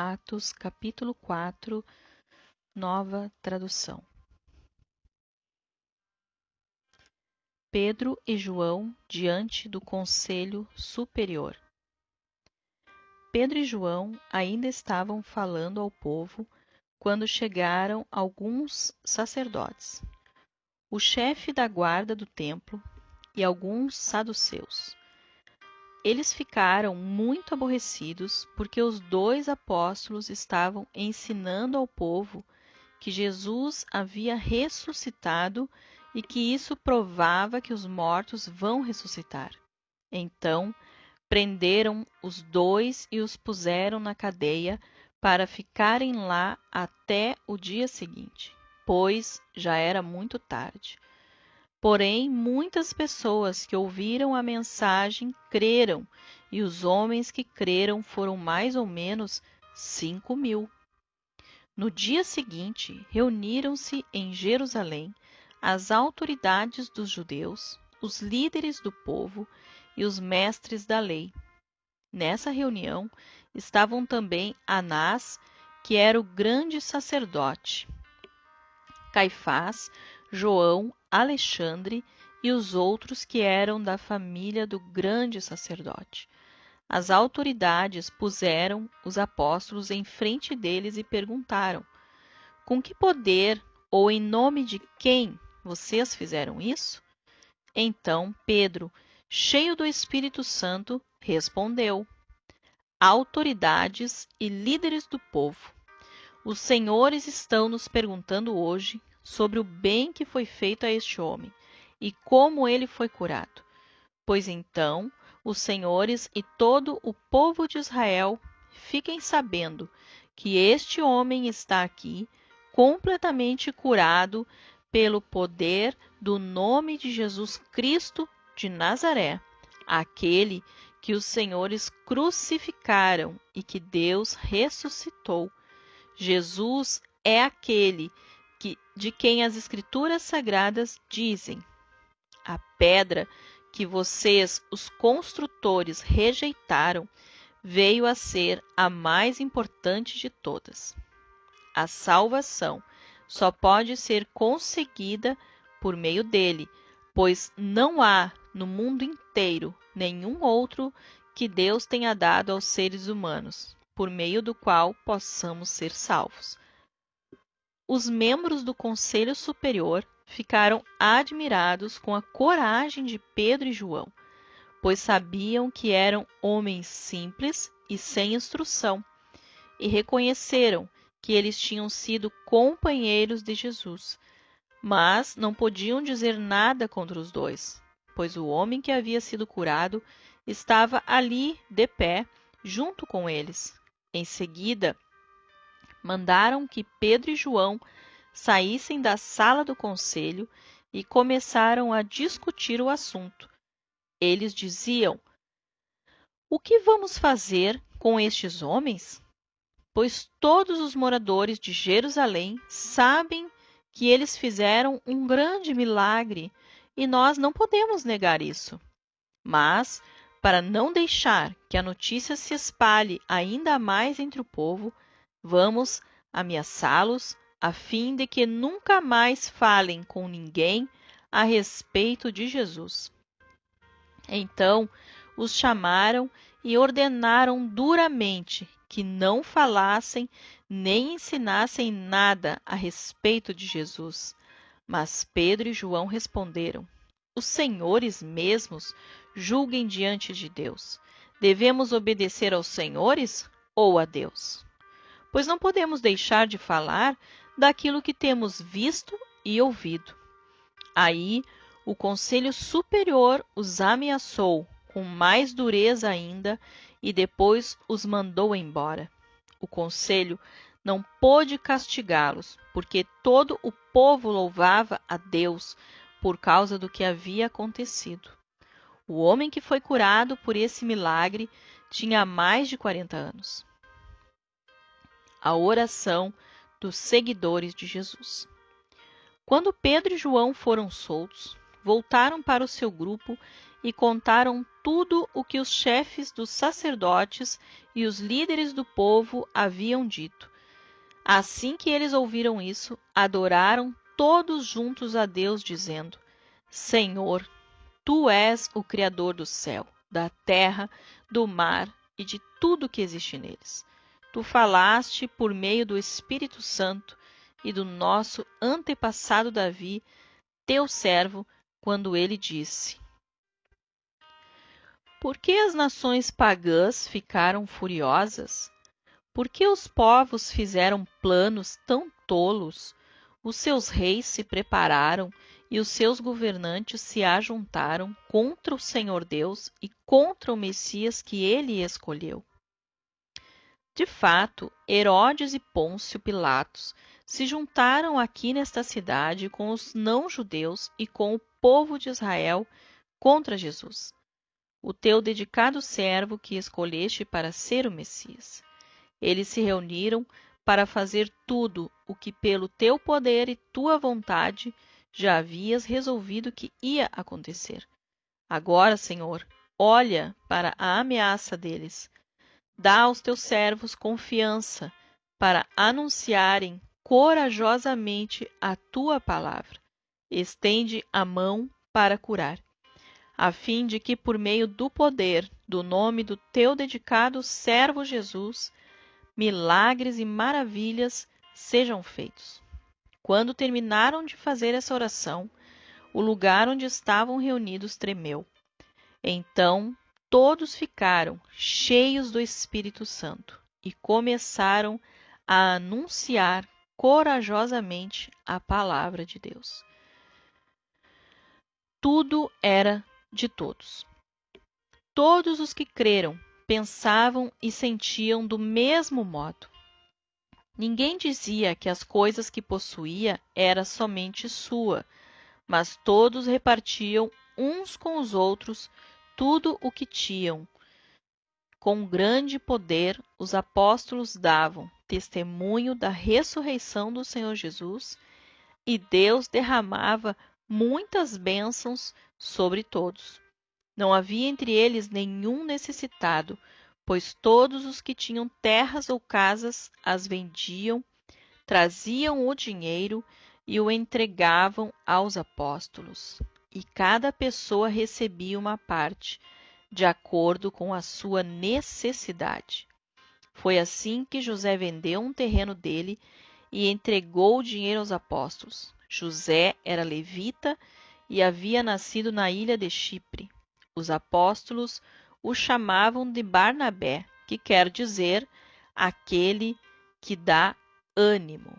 Atos, capítulo 4, nova tradução. Pedro e João diante do Conselho Superior. Pedro e João ainda estavam falando ao povo quando chegaram alguns sacerdotes, o chefe da guarda do templo e alguns saduceus. Eles ficaram muito aborrecidos porque os dois apóstolos estavam ensinando ao povo que Jesus havia ressuscitado e que isso provava que os mortos vão ressuscitar. Então, prenderam os dois e os puseram na cadeia para ficarem lá até o dia seguinte, pois já era muito tarde. Porém, muitas pessoas que ouviram a mensagem creram, e os homens que creram foram mais ou menos 5.000. No dia seguinte, reuniram-se em Jerusalém as autoridades dos judeus, os líderes do povo e os mestres da lei. Nessa reunião estavam também Anás, que era o grande sacerdote, Caifás, João, Alexandre e os outros que eram da família do grande sacerdote. As autoridades puseram os apóstolos em frente deles e perguntaram: com que poder ou em nome de quem vocês fizeram isso? Então Pedro, cheio do Espírito Santo, respondeu: autoridades e líderes do povo, os senhores estão nos perguntando hoje sobre o bem que foi feito a este homem e como ele foi curado. Pois então, os senhores e todo o povo de Israel fiquem sabendo que este homem está aqui completamente curado pelo poder do nome de Jesus Cristo de Nazaré, aquele que os senhores crucificaram e que Deus ressuscitou. Jesus é aquele de quem as Escrituras Sagradas dizem: a pedra que vocês, os construtores, rejeitaram, veio a ser a mais importante de todas. A salvação só pode ser conseguida por meio dele, pois não há no mundo inteiro nenhum outro que Deus tenha dado aos seres humanos, por meio do qual possamos ser salvos. Os membros do Conselho Superior ficaram admirados com a coragem de Pedro e João, pois sabiam que eram homens simples e sem instrução, e reconheceram que eles tinham sido companheiros de Jesus, mas não podiam dizer nada contra os dois, pois o homem que havia sido curado estava ali de pé, junto com eles. Em seguida, mandaram que Pedro e João saíssem da sala do conselho e começaram a discutir o assunto. Eles diziam: o que vamos fazer com estes homens? Pois todos os moradores de Jerusalém sabem que eles fizeram um grande milagre e nós não podemos negar isso. Mas, para não deixar que a notícia se espalhe ainda mais entre o povo, vamos ameaçá-los a fim de que nunca mais falem com ninguém a respeito de Jesus. Então os chamaram e ordenaram duramente que não falassem nem ensinassem nada a respeito de Jesus. Mas Pedro e João responderam: os senhores mesmos julguem diante de Deus. Devemos obedecer aos senhores ou a Deus? Pois não podemos deixar de falar daquilo que temos visto e ouvido. Aí o Conselho Superior os ameaçou com mais dureza ainda e depois os mandou embora. O conselho não pôde castigá-los, porque todo o povo louvava a Deus por causa do que havia acontecido. O homem que foi curado por esse milagre tinha mais de 40 anos. A oração dos seguidores de Jesus. Quando Pedro e João foram soltos, voltaram para o seu grupo e contaram tudo o que os chefes dos sacerdotes e os líderes do povo haviam dito. Assim que eles ouviram isso, adoraram todos juntos a Deus, dizendo: Senhor, tu és o Criador do céu, da terra, do mar e de tudo que existe neles. Tu falaste por meio do Espírito Santo e do nosso antepassado Davi, teu servo, quando ele disse: Por que as nações pagãs ficaram furiosas? Por que os povos fizeram planos tão tolos? Os seus reis se prepararam e os seus governantes se ajuntaram contra o Senhor Deus e contra o Messias que ele escolheu. De fato, Herodes e Pôncio Pilatos se juntaram aqui nesta cidade com os não-judeus e com o povo de Israel contra Jesus, o teu dedicado servo que escolheste para ser o Messias. Eles se reuniram para fazer tudo o que pelo teu poder e tua vontade já havias resolvido que ia acontecer. Agora, Senhor, olha para a ameaça deles. Dá aos teus servos confiança para anunciarem corajosamente a tua palavra. Estende a mão para curar, a fim de que, por meio do poder do nome do teu dedicado servo Jesus, milagres e maravilhas sejam feitos. Quando terminaram de fazer essa oração, o lugar onde estavam reunidos tremeu. Então todos ficaram cheios do Espírito Santo e começaram a anunciar corajosamente a palavra de Deus. Tudo era de todos. Todos os que creram pensavam e sentiam do mesmo modo. Ninguém dizia que as coisas que possuía era somente sua, mas todos repartiam uns com os outros tudo o que tinham. Com grande poder, os apóstolos davam testemunho da ressurreição do Senhor Jesus, e Deus derramava muitas bênçãos sobre todos. Não havia entre eles nenhum necessitado, pois todos os que tinham terras ou casas as vendiam, traziam o dinheiro e o entregavam aos apóstolos, e cada pessoa recebia uma parte, de acordo com a sua necessidade. Foi assim que José vendeu um terreno dele e entregou o dinheiro aos apóstolos. José era levita e havia nascido na ilha de Chipre. Os apóstolos o chamavam de Barnabé, que quer dizer aquele que dá ânimo.